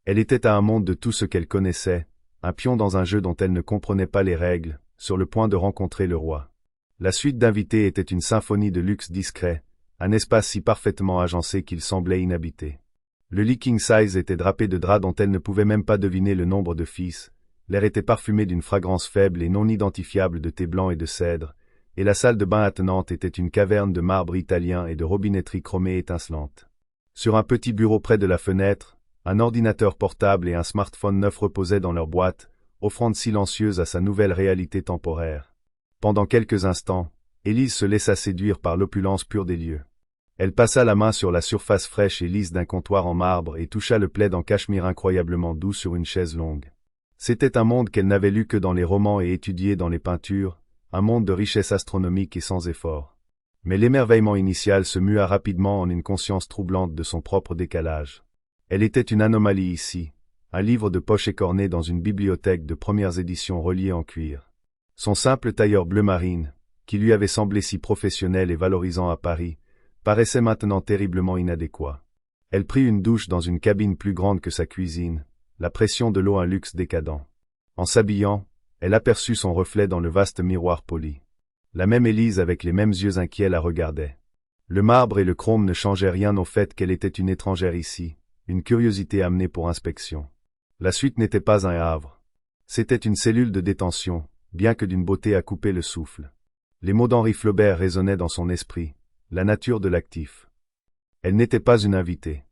Elle était à un monde de tout ce qu'elle connaissait, un pion dans un jeu dont elle ne comprenait pas les règles, sur le point de rencontrer le roi. La suite d'invités était une symphonie de luxe discret, un espace si parfaitement agencé qu'il semblait inhabité. Le lit king size était drapé de draps dont elle ne pouvait même pas deviner le nombre de fils, l'air était parfumé d'une fragrance faible et non identifiable de thé blanc et de cèdre, et la salle de bain attenante était une caverne de marbre italien et de robinetterie chromée étincelante. Sur un petit bureau près de la fenêtre, un ordinateur portable et un smartphone neuf reposaient dans leur boîte, offrande silencieuse à sa nouvelle réalité temporaire. Pendant quelques instants, Élise se laissa séduire par l'opulence pure des lieux. Elle passa la main sur la surface fraîche et lisse d'un comptoir en marbre et toucha le plaid en cachemire incroyablement doux sur une chaise longue. C'était un monde qu'elle n'avait lu que dans les romans et étudié dans les peintures, un monde de richesse astronomique et sans effort. Mais l'émerveillement initial se mua rapidement en une conscience troublante de son propre décalage. Elle était une anomalie ici, un livre de poche écorné dans une bibliothèque de premières éditions reliée en cuir. Son simple tailleur bleu marine, qui lui avait semblé si professionnel et valorisant à Paris, paraissait maintenant terriblement inadéquat. Elle prit une douche dans une cabine plus grande que sa cuisine, la pression de l'eau un luxe décadent. En s'habillant, elle aperçut son reflet dans le vaste miroir poli. La même Élise avec les mêmes yeux inquiets la regardait. Le marbre et le chrome ne changeaient rien au fait qu'elle était une étrangère ici, une curiosité amenée pour inspection. La suite n'était pas un havre. C'était une cellule de détention, bien que d'une beauté à couper le souffle. Les mots d'Henri Flaubert résonnaient dans son esprit, la nature de l'actif. Elle n'était pas une invitée.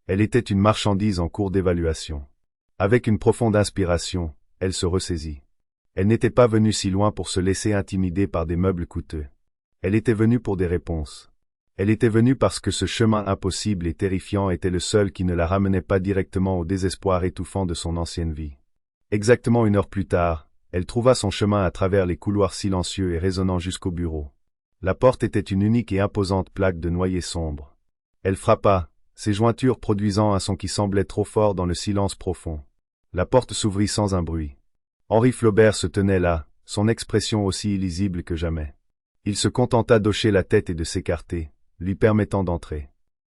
Elle était une marchandise en cours d'évaluation. Avec une profonde inspiration, elle se ressaisit. Elle n'était pas venue si loin pour se laisser intimider par des meubles coûteux. Elle était venue pour des réponses. Elle était venue parce que ce chemin impossible et terrifiant était le seul qui ne la ramenait pas directement au désespoir étouffant de son ancienne vie. Exactement 1 heure plus tard, elle trouva son chemin à travers les couloirs silencieux et résonnants jusqu'au bureau. La porte était une unique et imposante plaque de noyer sombre. Elle frappa, ses jointures produisant un son qui semblait trop fort dans le silence profond. La porte s'ouvrit sans un bruit. Henri Flaubert se tenait là, son expression aussi illisible que jamais. Il se contenta d'hocher la tête et de s'écarter, lui permettant d'entrer.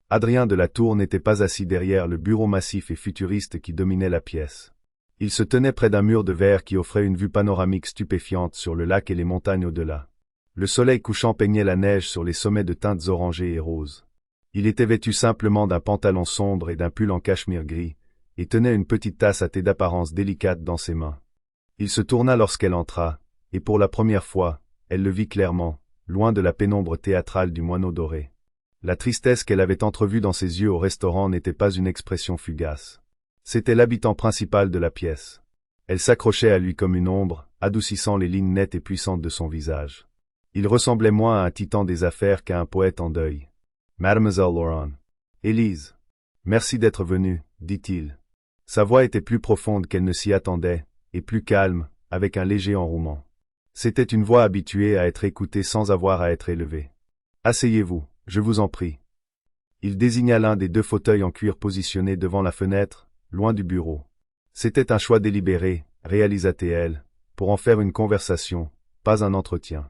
Adrien de la Tour n'était pas assis derrière le bureau massif et futuriste qui dominait la pièce. Il se tenait près d'un mur de verre qui offrait une vue panoramique stupéfiante sur le lac et les montagnes au-delà. Le soleil couchant peignait la neige sur les sommets de teintes orangées et roses. Il était vêtu simplement d'un pantalon sombre et d'un pull en cachemire gris, et tenait une petite tasse à thé d'apparence délicate dans ses mains. Il se tourna lorsqu'elle entra, et pour la première fois, elle le vit clairement, loin de la pénombre théâtrale du moineau doré. La tristesse qu'elle avait entrevue dans ses yeux au restaurant n'était pas une expression fugace. C'était l'habitant principal de la pièce. Elle s'accrochait à lui comme une ombre, adoucissant les lignes nettes et puissantes de son visage. Il ressemblait moins à un titan des affaires qu'à un poète en deuil. « Mademoiselle Laurent. »« Élise. »« Merci d'être venue, dit-il. » Sa voix était plus profonde qu'elle ne s'y attendait, et plus calme, avec un léger enrouement. C'était une voix habituée à être écoutée sans avoir à être élevée. « Asseyez-vous, je vous en prie. » Il désigna l'un des 2 fauteuils en cuir positionnés devant la fenêtre, loin du bureau. C'était un choix délibéré, réalisa-t-elle, pour en faire une conversation, pas un entretien.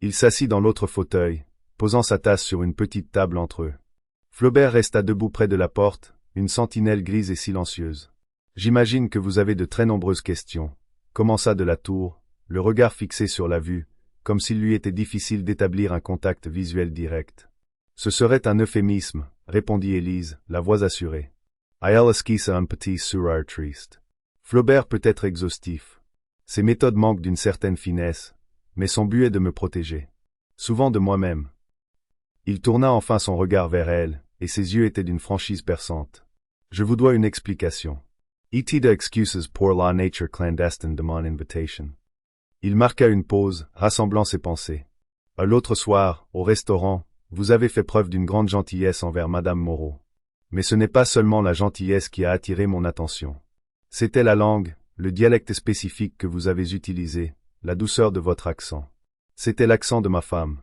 Il s'assit dans l'autre fauteuil, posant sa tasse sur une petite table entre eux. Flaubert resta debout près de la porte, une sentinelle grise et silencieuse. « J'imagine que vous avez de très nombreuses questions, » commença de la Tour, le regard fixé sur la vue, comme s'il lui était difficile d'établir un contact visuel direct. « Ce serait un euphémisme, » répondit Élise, la voix assurée. « I'll esquisse un petit sourire triste. » Flaubert peut être exhaustif. Ses méthodes manquent d'une certaine finesse, mais son but est de me protéger. Souvent de moi-même. Il tourna enfin son regard vers elle, et ses yeux étaient d'une franchise perçante. Je vous dois une explication. Et the excuses pour la nature clandestine de mon invitation. Il marqua une pause, rassemblant ses pensées. L'autre soir, au restaurant, vous avez fait preuve d'une grande gentillesse envers Madame Moreau. Mais ce n'est pas seulement la gentillesse qui a attiré mon attention. C'était la langue, le dialecte spécifique que vous avez utilisé, la douceur de votre accent. C'était l'accent de ma femme.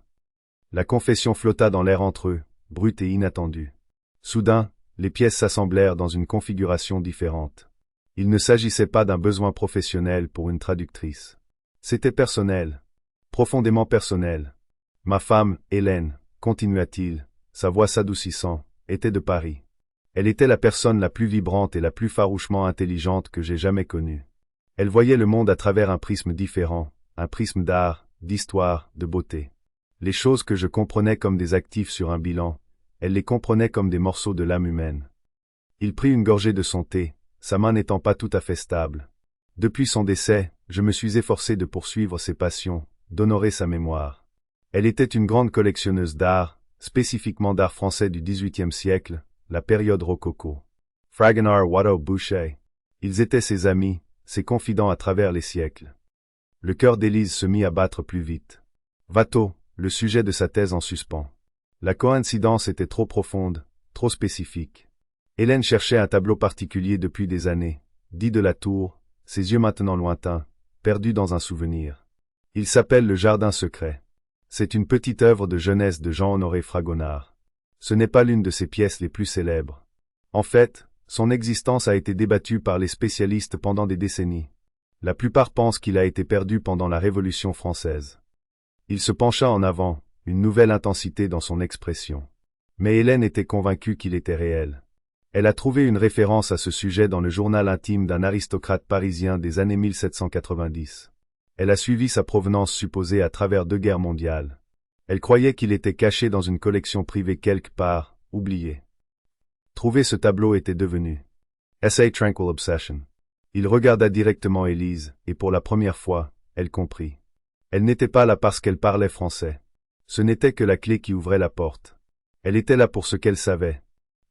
La confession flotta dans l'air entre eux, brute et inattendue. Soudain, les pièces s'assemblèrent dans une configuration différente. Il ne s'agissait pas d'un besoin professionnel pour une traductrice. C'était personnel. Profondément personnel. Ma femme, Hélène, continua-t-il, sa voix s'adoucissant, était de Paris. Elle était la personne la plus vibrante et la plus farouchement intelligente que j'ai jamais connue. Elle voyait le monde à travers un prisme différent, un prisme d'art, d'histoire, de beauté. Les choses que je comprenais comme des actifs sur un bilan, elle les comprenait comme des morceaux de l'âme humaine. Il prit une gorgée de son thé, sa main n'étant pas tout à fait stable. Depuis son décès, je me suis efforcé de poursuivre ses passions, d'honorer sa mémoire. Elle était une grande collectionneuse d'art, spécifiquement d'art français du XVIIIe siècle, la période rococo. Fragonard, Watteau, Boucher. Ils étaient ses amis, ses confidents à travers les siècles. Le cœur d'Élise se mit à battre plus vite. Watteau, le sujet de sa thèse en suspens. La coïncidence était trop profonde, trop spécifique. Hélène cherchait un tableau particulier depuis des années, dit de la Tour, ses yeux maintenant lointains, perdus dans un souvenir. Il s'appelle Le Jardin secret. C'est une petite œuvre de jeunesse de Jean-Honoré Fragonard. Ce n'est pas l'une de ses pièces les plus célèbres. En fait, son existence a été débattue par les spécialistes pendant des décennies. La plupart pensent qu'il a été perdu pendant la Révolution française. Il se pencha en avant, une nouvelle intensité dans son expression. Mais Hélène était convaincue qu'il était réel. Elle a trouvé une référence à ce sujet dans le journal intime d'un aristocrate parisien des années 1790. Elle a suivi sa provenance supposée à travers 2 guerres mondiales. Elle croyait qu'il était caché dans une collection privée quelque part, oubliée. Trouver ce tableau était devenu Essay Tranquil Obsession. Il regarda directement Élise, et pour la première fois, elle comprit. Elle n'était pas là parce qu'elle parlait français. Ce n'était que la clé qui ouvrait la porte. Elle était là pour ce qu'elle savait.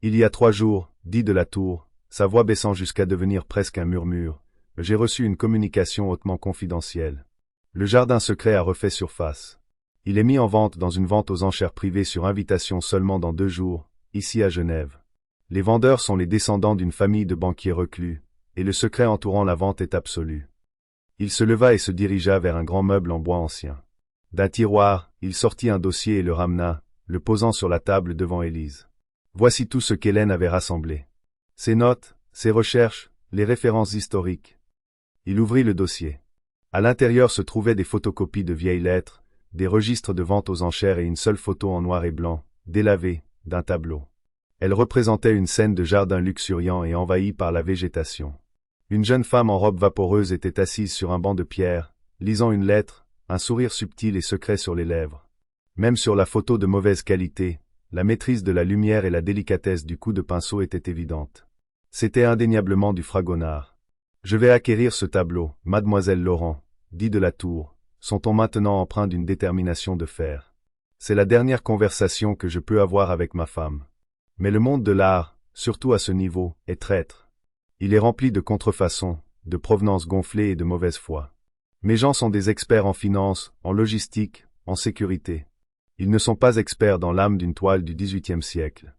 Il y a 3 jours, dit de la Tour, sa voix baissant jusqu'à devenir presque un murmure, j'ai reçu une communication hautement confidentielle. Le jardin secret a refait surface. Il est mis en vente dans une vente aux enchères privée sur invitation seulement dans 2 jours, ici à Genève. Les vendeurs sont les descendants d'une famille de banquiers reclus, et le secret entourant la vente est absolu. Il se leva et se dirigea vers un grand meuble en bois ancien. D'un tiroir, il sortit un dossier et le ramena, le posant sur la table devant Élise. Voici tout ce qu'Hélène avait rassemblé. Ses notes, ses recherches, les références historiques. Il ouvrit le dossier. À l'intérieur se trouvaient des photocopies de vieilles lettres, des registres de vente aux enchères et une seule photo en noir et blanc, délavée, d'un tableau. Elle représentait une scène de jardin luxuriant et envahi par la végétation. Une jeune femme en robe vaporeuse était assise sur un banc de pierre, lisant une lettre, un sourire subtil et secret sur les lèvres. Même sur la photo de mauvaise qualité, la maîtrise de la lumière et la délicatesse du coup de pinceau étaient évidentes. C'était indéniablement du Fragonard. « Je vais acquérir ce tableau, mademoiselle Laurent, dit de la Tour, son ton maintenant empreint d'une détermination de fer. C'est la dernière conversation que je peux avoir avec ma femme. Mais le monde de l'art, surtout à ce niveau, est traître. Il est rempli de contrefaçons, de provenances gonflées et de mauvaise foi. Mes gens sont des experts en finance, en logistique, en sécurité. Ils ne sont pas experts dans l'âme d'une toile du XVIIIe siècle. »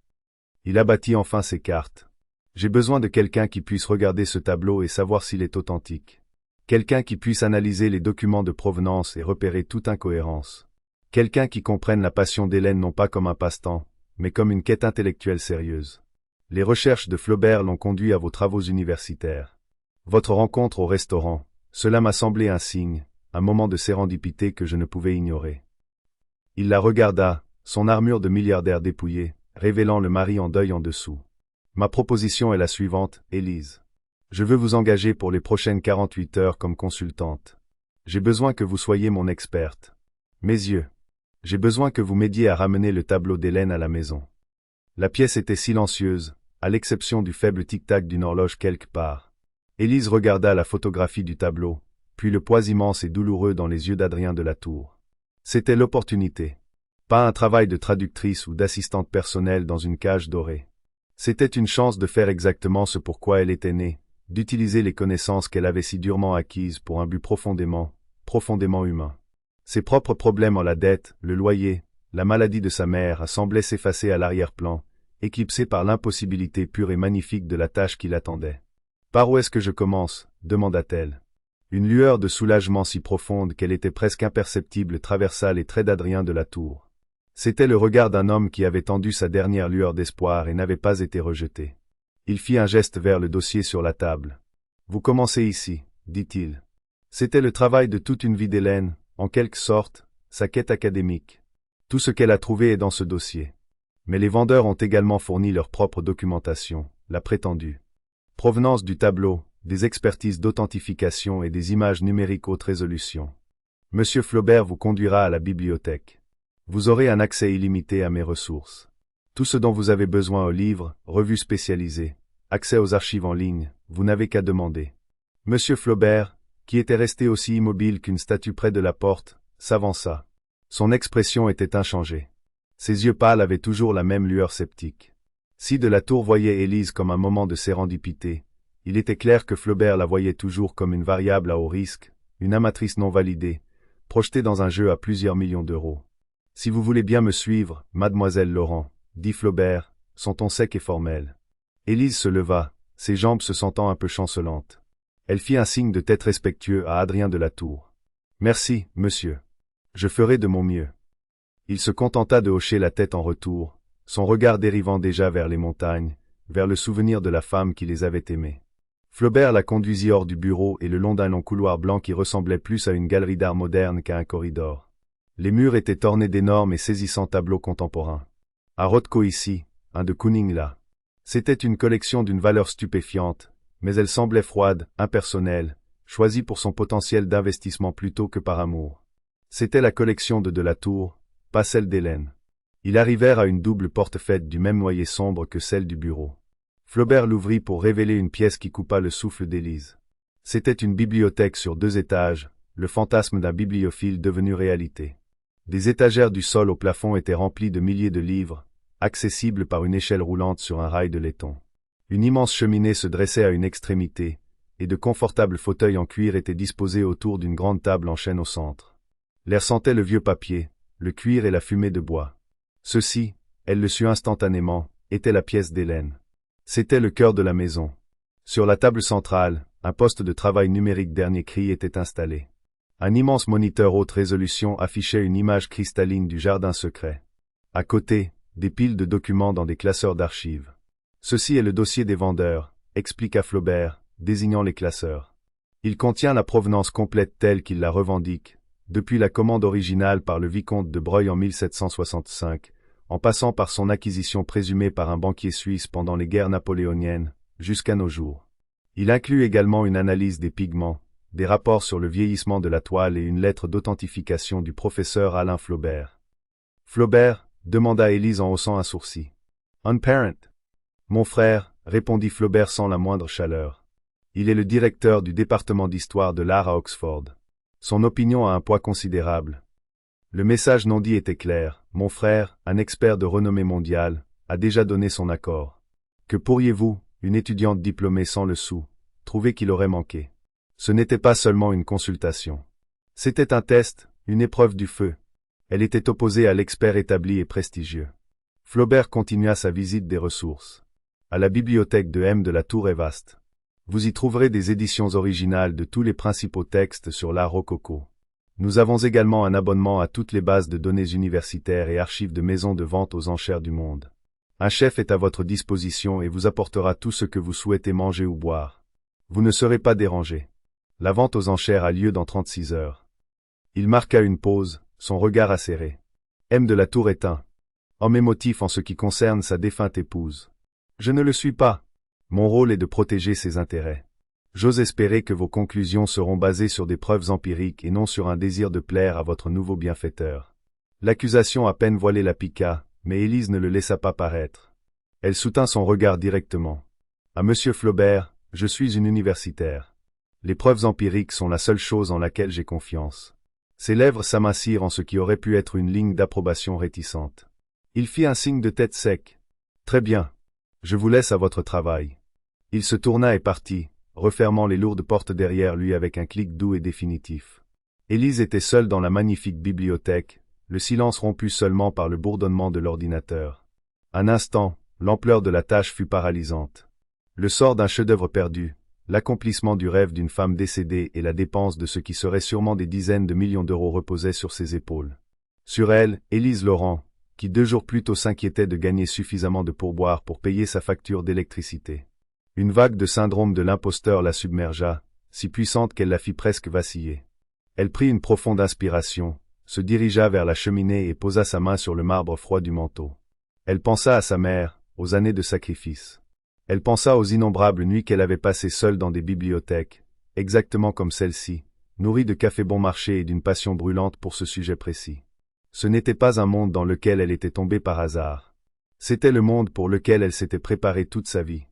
Il abattit enfin ses cartes. « J'ai besoin de quelqu'un qui puisse regarder ce tableau et savoir s'il est authentique. Quelqu'un qui puisse analyser les documents de provenance et repérer toute incohérence. Quelqu'un qui comprenne la passion d'Hélène non pas comme un passe-temps, mais comme une quête intellectuelle sérieuse. Les recherches de Flaubert l'ont conduit à vos travaux universitaires. Votre rencontre au restaurant, cela m'a semblé un signe, un moment de sérendipité que je ne pouvais ignorer. » Il la regarda, son armure de milliardaire dépouillée, révélant le mari en deuil en dessous. « Ma proposition est la suivante, Élise. Je veux vous engager pour les prochaines 48 heures comme consultante. J'ai besoin que vous soyez mon experte. Mes yeux. J'ai besoin que vous m'aidiez à ramener le tableau d'Hélène à la maison. » La pièce était silencieuse, à l'exception du faible tic-tac d'une horloge quelque part. Élise regarda la photographie du tableau, puis le poids immense et douloureux dans les yeux d'Adrien de la Tour. C'était l'opportunité. Pas un travail de traductrice ou d'assistante personnelle dans une cage dorée. C'était une chance de faire exactement ce pour quoi elle était née, d'utiliser les connaissances qu'elle avait si durement acquises pour un but profondément profondément humain. Ses propres problèmes en la dette, le loyer, la maladie de sa mère semblaient s'effacer à l'arrière-plan, éclipsés par l'impossibilité pure et magnifique de la tâche qui l'attendait. « Par où est-ce que je commence » demanda-t-elle. Une lueur de soulagement si profonde qu'elle était presque imperceptible traversa les traits d'Adrien de la Tour. C'était le regard d'un homme qui avait tendu sa dernière lueur d'espoir et n'avait pas été rejeté. Il fit un geste vers le dossier sur la table. « Vous commencez ici, » dit-il. C'était le travail de toute une vie d'Hélène, en quelque sorte, sa quête académique. Tout ce qu'elle a trouvé est dans ce dossier. Mais les vendeurs ont également fourni leur propre documentation, la prétendue provenance du tableau, des expertises d'authentification et des images numériques haute résolution. Monsieur Flaubert vous conduira à la bibliothèque. Vous aurez un accès illimité à mes ressources. Tout ce dont vous avez besoin aux livres, revues spécialisées, accès aux archives en ligne, vous n'avez qu'à demander. Monsieur Flaubert, qui était resté aussi immobile qu'une statue près de la porte, s'avança. Son expression était inchangée. Ses yeux pâles avaient toujours la même lueur sceptique. Si de la Tour voyait Élise comme un moment de sérendipité, il était clair que Flaubert la voyait toujours comme une variable à haut risque, une amatrice non validée, projetée dans un jeu à plusieurs millions d'euros. « Si vous voulez bien me suivre, mademoiselle Laurent, » dit Flaubert, son ton sec et formel. Élise se leva, ses jambes se sentant un peu chancelantes. Elle fit un signe de tête respectueux à Adrien de la Tour. « Merci, monsieur. Je ferai de mon mieux. » Il se contenta de hocher la tête en retour, son regard dérivant déjà vers les montagnes, vers le souvenir de la femme qui les avait aimés. Flaubert la conduisit hors du bureau et le long d'un long couloir blanc qui ressemblait plus à une galerie d'art moderne qu'à un corridor. Les murs étaient ornés d'énormes et saisissants tableaux contemporains. Un Rothko ici, un de Kooning là. C'était une collection d'une valeur stupéfiante, mais elle semblait froide, impersonnelle, choisie pour son potentiel d'investissement plutôt que par amour. C'était la collection de la Tour, pas celle d'Hélène. Ils arrivèrent à une double porte faite du même noyer sombre que celle du bureau. Flaubert l'ouvrit pour révéler une pièce qui coupa le souffle d'Élise. C'était une bibliothèque sur 2 étages, le fantasme d'un bibliophile devenu réalité. Des étagères du sol au plafond étaient remplies de milliers de livres, accessibles par une échelle roulante sur un rail de laiton. Une immense cheminée se dressait à une extrémité, et de confortables fauteuils en cuir étaient disposés autour d'une grande table en chêne au centre. L'air sentait le vieux papier, le cuir et la fumée de bois. Ceci, elle le sut instantanément, était la pièce d'Hélène. C'était le cœur de la maison. Sur la table centrale, un poste de travail numérique dernier cri était installé. Un immense moniteur haute résolution affichait une image cristalline du jardin secret. À côté, des piles de documents dans des classeurs d'archives. Ceci est le dossier des vendeurs, expliqua Flaubert, désignant les classeurs. Il contient la provenance complète telle qu'il la revendique, depuis la commande originale par le vicomte de Broglie en 1765, en passant par son acquisition présumée par un banquier suisse pendant les guerres napoléoniennes, jusqu'à nos jours. Il inclut également une analyse des pigments, des rapports sur le vieillissement de la toile et une lettre d'authentification du professeur Alain Flaubert. « Flaubert » demanda Élise en haussant un sourcil. « Un parent. »« Mon frère » répondit Flaubert sans la moindre chaleur. « Il est le directeur du département d'histoire de l'art à Oxford. Son opinion a un poids considérable. » Le message non dit était clair. « Mon frère, un expert de renommée mondiale, a déjà donné son accord. Que pourriez-vous, une étudiante diplômée sans le sou, trouver qu'il aurait manqué ? Ce n'était pas seulement une consultation. C'était un test, une épreuve du feu. Elle était opposée à l'expert établi et prestigieux. » Flaubert continua sa visite des ressources. « À la bibliothèque de M de la Tour est vaste. Vous y trouverez des éditions originales de tous les principaux textes sur l'art rococo. Nous avons également un abonnement à toutes les bases de données universitaires et archives de maisons de vente aux enchères du monde. Un chef est à votre disposition et vous apportera tout ce que vous souhaitez manger ou boire. Vous ne serez pas dérangé. La vente aux enchères a lieu dans 36 heures. » Il marqua une pause, son regard acéré. M de la Tour est un homme émotif en ce qui concerne sa défunte épouse. Je ne le suis pas. Mon rôle est de protéger ses intérêts. J'ose espérer que vos conclusions seront basées sur des preuves empiriques et non sur un désir de plaire à votre nouveau bienfaiteur. L'accusation à peine voilée la piqua, mais Élise ne le laissa pas paraître. Elle soutint son regard directement. À Monsieur Flaubert, je suis une universitaire. Les preuves empiriques sont la seule chose en laquelle j'ai confiance. Ses lèvres s'amincirent en ce qui aurait pu être une ligne d'approbation réticente. Il fit un signe de tête sec. Très bien. Je vous laisse à votre travail. Il se tourna et partit, refermant les lourdes portes derrière lui avec un clic doux et définitif. Élise était seule dans la magnifique bibliothèque, le silence rompu seulement par le bourdonnement de l'ordinateur. Un instant, l'ampleur de la tâche fut paralysante. Le sort d'un chef-d'œuvre perdu, l'accomplissement du rêve d'une femme décédée et la dépense de ce qui serait sûrement des dizaines de millions d'euros reposaient sur ses épaules. Sur elle, Élise Laurent, qui 2 jours plus tôt s'inquiétait de gagner suffisamment de pourboire pour payer sa facture d'électricité. Une vague de syndrome de l'imposteur la submergea, si puissante qu'elle la fit presque vaciller. Elle prit une profonde inspiration, se dirigea vers la cheminée et posa sa main sur le marbre froid du manteau. Elle pensa à sa mère, aux années de sacrifice. Elle pensa aux innombrables nuits qu'elle avait passées seule dans des bibliothèques, exactement comme celle-ci, nourrie de café bon marché et d'une passion brûlante pour ce sujet précis. Ce n'était pas un monde dans lequel elle était tombée par hasard. C'était le monde pour lequel elle s'était préparée toute sa vie.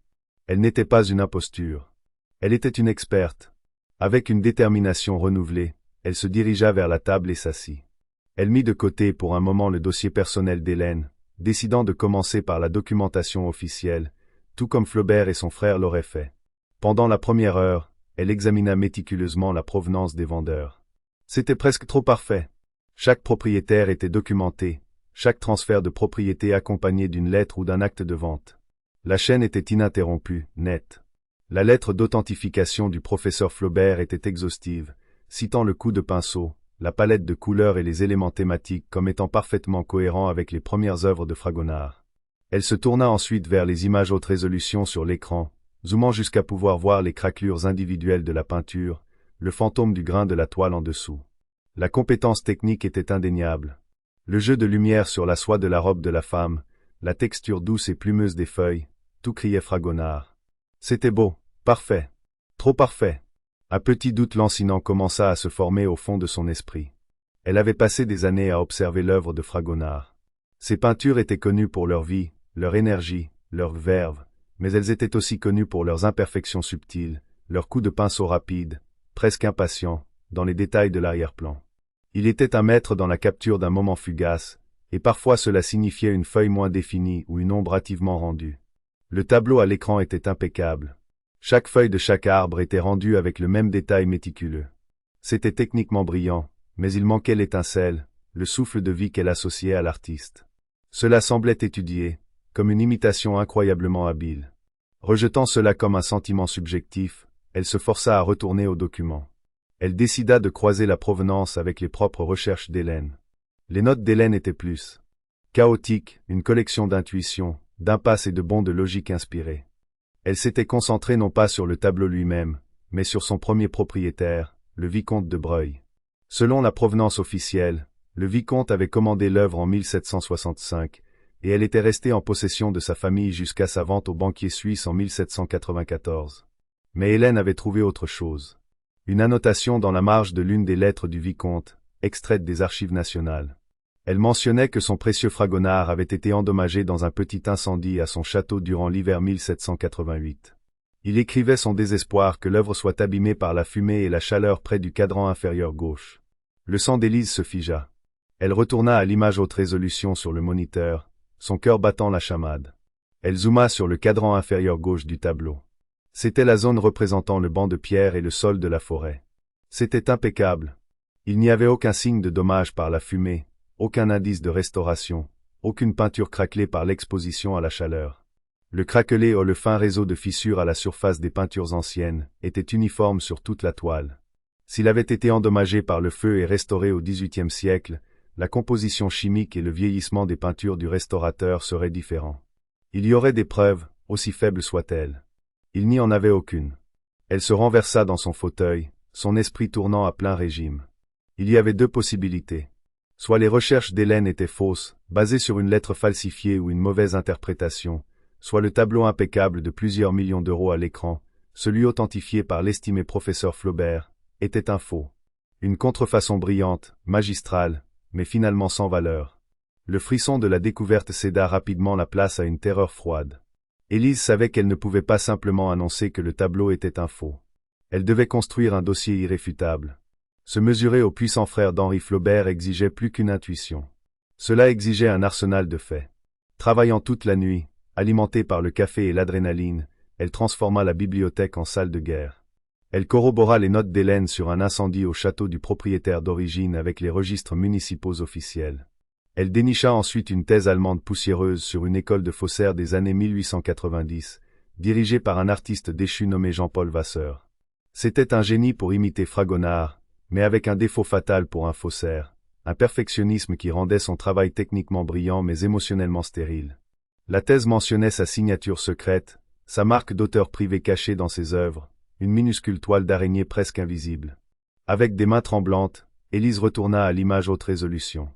Elle n'était pas une imposture. Elle était une experte. Avec une détermination renouvelée, elle se dirigea vers la table et s'assit. Elle mit de côté pour un moment le dossier personnel d'Hélène, décidant de commencer par la documentation officielle, tout comme Flaubert et son frère l'auraient fait. Pendant la première heure, elle examina méticuleusement la provenance des vendeurs. C'était presque trop parfait. Chaque propriétaire était documenté, chaque transfert de propriété accompagné d'une lettre ou d'un acte de vente. La chaîne était ininterrompue, nette. La lettre d'authentification du professeur Flaubert était exhaustive, citant le coup de pinceau, la palette de couleurs et les éléments thématiques comme étant parfaitement cohérents avec les premières œuvres de Fragonard. Elle se tourna ensuite vers les images haute résolution sur l'écran, zoomant jusqu'à pouvoir voir les craquelures individuelles de la peinture, le fantôme du grain de la toile en dessous. La compétence technique était indéniable. Le jeu de lumière sur la soie de la robe de la femme, la texture douce et plumeuse des feuilles, tout criait Fragonard. C'était beau, parfait, trop parfait. Un petit doute lancinant commença à se former au fond de son esprit. Elle avait passé des années à observer l'œuvre de Fragonard. Ses peintures étaient connues pour leur vie, leur énergie, leur verve, mais elles étaient aussi connues pour leurs imperfections subtiles, leurs coups de pinceau rapides, presque impatients, dans les détails de l'arrière-plan. Il était un maître dans la capture d'un moment fugace, et parfois cela signifiait une feuille moins définie ou une ombre hâtivement rendue. Le tableau à l'écran était impeccable. Chaque feuille de chaque arbre était rendue avec le même détail méticuleux. C'était techniquement brillant, mais il manquait l'étincelle, le souffle de vie qu'elle associait à l'artiste. Cela semblait étudié, comme une imitation incroyablement habile. Rejetant cela comme un sentiment subjectif, elle se força à retourner au document. Elle décida de croiser la provenance avec les propres recherches d'Hélène. Les notes d'Hélène étaient plus chaotiques, une collection d'intuitions, d'impasses et de bonds de logique inspirés. Elle s'était concentrée non pas sur le tableau lui-même, mais sur son premier propriétaire, le vicomte de Breuil. Selon la provenance officielle, le vicomte avait commandé l'œuvre en 1765, et elle était restée en possession de sa famille jusqu'à sa vente au banquier suisse en 1794. Mais Hélène avait trouvé autre chose. Une annotation dans la marge de l'une des lettres du vicomte, extraite des archives nationales. Elle mentionnait que son précieux Fragonard avait été endommagé dans un petit incendie à son château durant l'hiver 1788. Il écrivait son désespoir que l'œuvre soit abîmée par la fumée et la chaleur près du cadran inférieur gauche. Le sang d'Élise se figea. Elle retourna à l'image haute résolution sur le moniteur, son cœur battant la chamade. Elle zooma sur le cadran inférieur gauche du tableau. C'était la zone représentant le banc de pierre et le sol de la forêt. C'était impeccable. Il n'y avait aucun signe de dommage par la fumée, aucun indice de restauration, aucune peinture craquelée par l'exposition à la chaleur. Le craquelé ou le fin réseau de fissures à la surface des peintures anciennes était uniforme sur toute la toile. S'il avait été endommagé par le feu et restauré au XVIIIe siècle, la composition chimique et le vieillissement des peintures du restaurateur seraient différents. Il y aurait des preuves, aussi faibles soient-elles. Il n'y en avait aucune. Elle se renversa dans son fauteuil, son esprit tournant à plein régime. Il y avait 2 possibilités. Soit les recherches d'Hélène étaient fausses, basées sur une lettre falsifiée ou une mauvaise interprétation, soit le tableau impeccable de plusieurs millions d'euros à l'écran, celui authentifié par l'estimé professeur Flaubert, était un faux. Une contrefaçon brillante, magistrale, mais finalement sans valeur. Le frisson de la découverte céda rapidement la place à une terreur froide. Élise savait qu'elle ne pouvait pas simplement annoncer que le tableau était un faux. Elle devait construire un dossier irréfutable. Se mesurer au puissant frère d'Henri Flaubert exigeait plus qu'une intuition. Cela exigeait un arsenal de faits. Travaillant toute la nuit, alimentée par le café et l'adrénaline, elle transforma la bibliothèque en salle de guerre. Elle corrobora les notes d'Hélène sur un incendie au château du propriétaire d'origine avec les registres municipaux officiels. Elle dénicha ensuite une thèse allemande poussiéreuse sur une école de faussaires des années 1890, dirigée par un artiste déchu nommé Jean-Paul Vasseur. C'était un génie pour imiter Fragonard, mais avec un défaut fatal pour un faussaire, un perfectionnisme qui rendait son travail techniquement brillant mais émotionnellement stérile. La thèse mentionnait sa signature secrète, sa marque d'auteur privé cachée dans ses œuvres, une minuscule toile d'araignée presque invisible. Avec des mains tremblantes, Élise retourna à l'image haute résolution.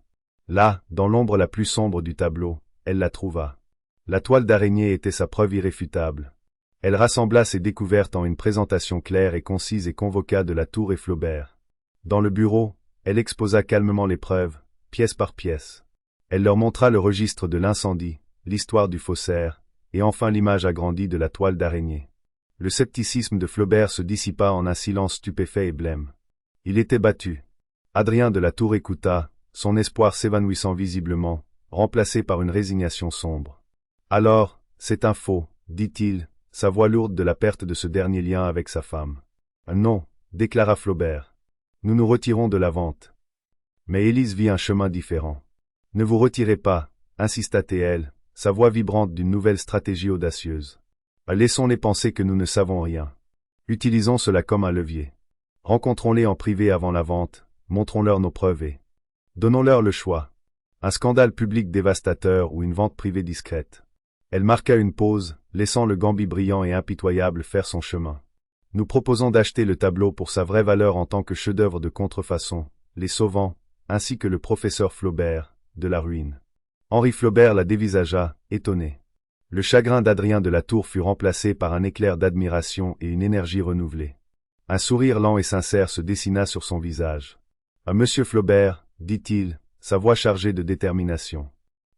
Là, dans l'ombre la plus sombre du tableau, elle la trouva. La toile d'araignée était sa preuve irréfutable. Elle rassembla ses découvertes en une présentation claire et concise et convoqua de la Tour et Flaubert. Dans le bureau, elle exposa calmement les preuves, pièce par pièce. Elle leur montra le registre de l'incendie, l'histoire du faussaire, et enfin l'image agrandie de la toile d'araignée. Le scepticisme de Flaubert se dissipa en un silence stupéfait et blême. Il était battu. Adrien de la Tour écouta, son espoir s'évanouissant visiblement, remplacé par une résignation sombre. Alors, c'est un faux, dit-il, sa voix lourde de la perte de ce dernier lien avec sa femme. Non, déclara Flaubert. Nous nous retirons de la vente. Mais Élise vit un chemin différent. Ne vous retirez pas, insista-t-elle, sa voix vibrante d'une nouvelle stratégie audacieuse. Laissons-les penser que nous ne savons rien. Utilisons cela comme un levier. Rencontrons-les en privé avant la vente, montrons-leur nos preuves et donnons-leur le choix. Un scandale public dévastateur ou une vente privée discrète. Elle marqua une pause, laissant le Gambi brillant et impitoyable faire son chemin. Nous proposons d'acheter le tableau pour sa vraie valeur en tant que chef-d'œuvre de contrefaçon, les sauvant, ainsi que le professeur Flaubert, de la ruine. Henri Flaubert la dévisagea, étonné. Le chagrin d'Adrien de la Tour fut remplacé par un éclair d'admiration et une énergie renouvelée. Un sourire lent et sincère se dessina sur son visage. « À Monsieur Flaubert, dit-il, sa voix chargée de détermination.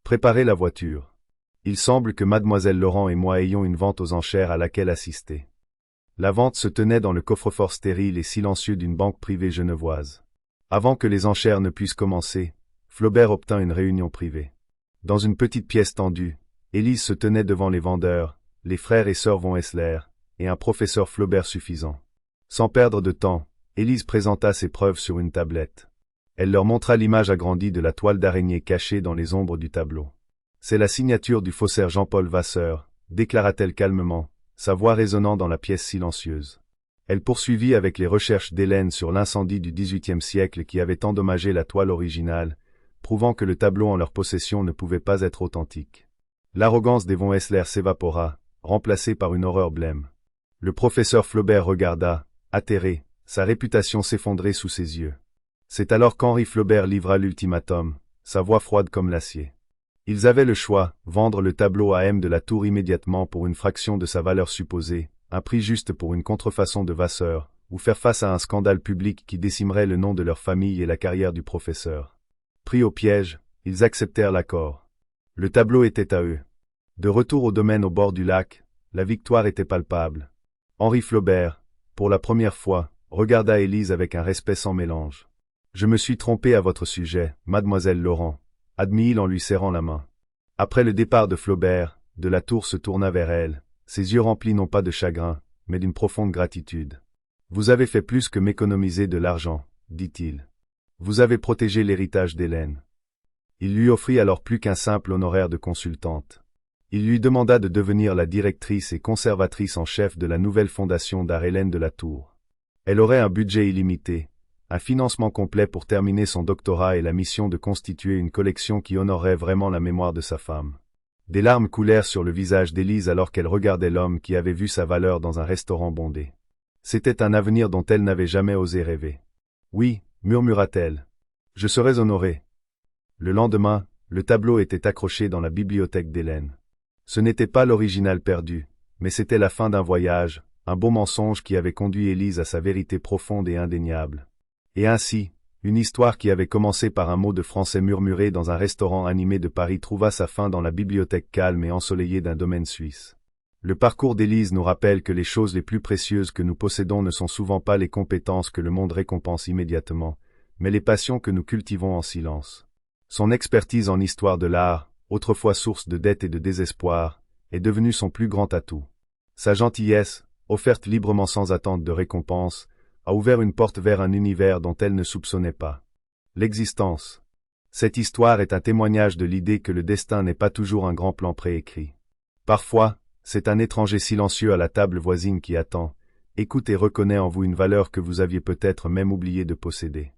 Préparez la voiture. Il semble que Mademoiselle Laurent et moi ayons une vente aux enchères à laquelle assister. » La vente se tenait dans le coffre-fort stérile et silencieux d'une banque privée genevoise. Avant que les enchères ne puissent commencer, Flaubert obtint une réunion privée. Dans une petite pièce tendue, Élise se tenait devant les vendeurs, les frères et sœurs von Essler, et un professeur Flaubert suffisant. Sans perdre de temps, Élise présenta ses preuves sur une tablette. Elle leur montra l'image agrandie de la toile d'araignée cachée dans les ombres du tableau. « C'est la signature du faussaire Jean-Paul Vasseur, déclara-t-elle calmement, sa voix résonnant dans la pièce silencieuse. Elle poursuivit avec les recherches d'Hélène sur l'incendie du XVIIIe siècle qui avait endommagé la toile originale, prouvant que le tableau en leur possession ne pouvait pas être authentique. L'arrogance des von Essler s'évapora, remplacée par une horreur blême. Le professeur Flaubert regarda, atterré, sa réputation s'effondrer sous ses yeux. C'est alors qu'Henri Flaubert livra l'ultimatum, sa voix froide comme l'acier. Ils avaient le choix, vendre le tableau à M de la Tour immédiatement pour une fraction de sa valeur supposée, un prix juste pour une contrefaçon de Vasseur, ou faire face à un scandale public qui décimerait le nom de leur famille et la carrière du professeur. Pris au piège, ils acceptèrent l'accord. Le tableau était à eux. De retour au domaine au bord du lac, la victoire était palpable. Henri Flaubert, pour la première fois, regarda Élise avec un respect sans mélange. « Je me suis trompé à votre sujet, mademoiselle Laurent », admit-il en lui serrant la main. Après le départ de Flaubert, de la Tour se tourna vers elle, ses yeux remplis non pas de chagrin, mais d'une profonde gratitude. « Vous avez fait plus que m'économiser de l'argent, » dit-il. « Vous avez protégé l'héritage d'Hélène. » Il lui offrit alors plus qu'un simple honoraire de consultante. Il lui demanda de devenir la directrice et conservatrice en chef de la nouvelle fondation d'art Hélène de la Tour. Elle aurait un budget illimité, un financement complet pour terminer son doctorat et la mission de constituer une collection qui honorerait vraiment la mémoire de sa femme. Des larmes coulèrent sur le visage d'Élise alors qu'elle regardait l'homme qui avait vu sa valeur dans un restaurant bondé. C'était un avenir dont elle n'avait jamais osé rêver. « Oui, » murmura-t-elle. « Je serais honorée. » Le lendemain, le tableau était accroché dans la bibliothèque d'Hélène. Ce n'était pas l'original perdu, mais c'était la fin d'un voyage, un beau mensonge qui avait conduit Élise à sa vérité profonde et indéniable. Et ainsi, une histoire qui avait commencé par un mot de français murmuré dans un restaurant animé de Paris trouva sa fin dans la bibliothèque calme et ensoleillée d'un domaine suisse. Le parcours d'Élise nous rappelle que les choses les plus précieuses que nous possédons ne sont souvent pas les compétences que le monde récompense immédiatement, mais les passions que nous cultivons en silence. Son expertise en histoire de l'art, autrefois source de dette et de désespoir, est devenue son plus grand atout. Sa gentillesse, offerte librement sans attente de récompense, a ouvert une porte vers un univers dont elle ne soupçonnait pas l'existence. Cette histoire est un témoignage de l'idée que le destin n'est pas toujours un grand plan préécrit. Parfois, c'est un étranger silencieux à la table voisine qui attend, écoute et reconnaît en vous une valeur que vous aviez peut-être même oublié de posséder.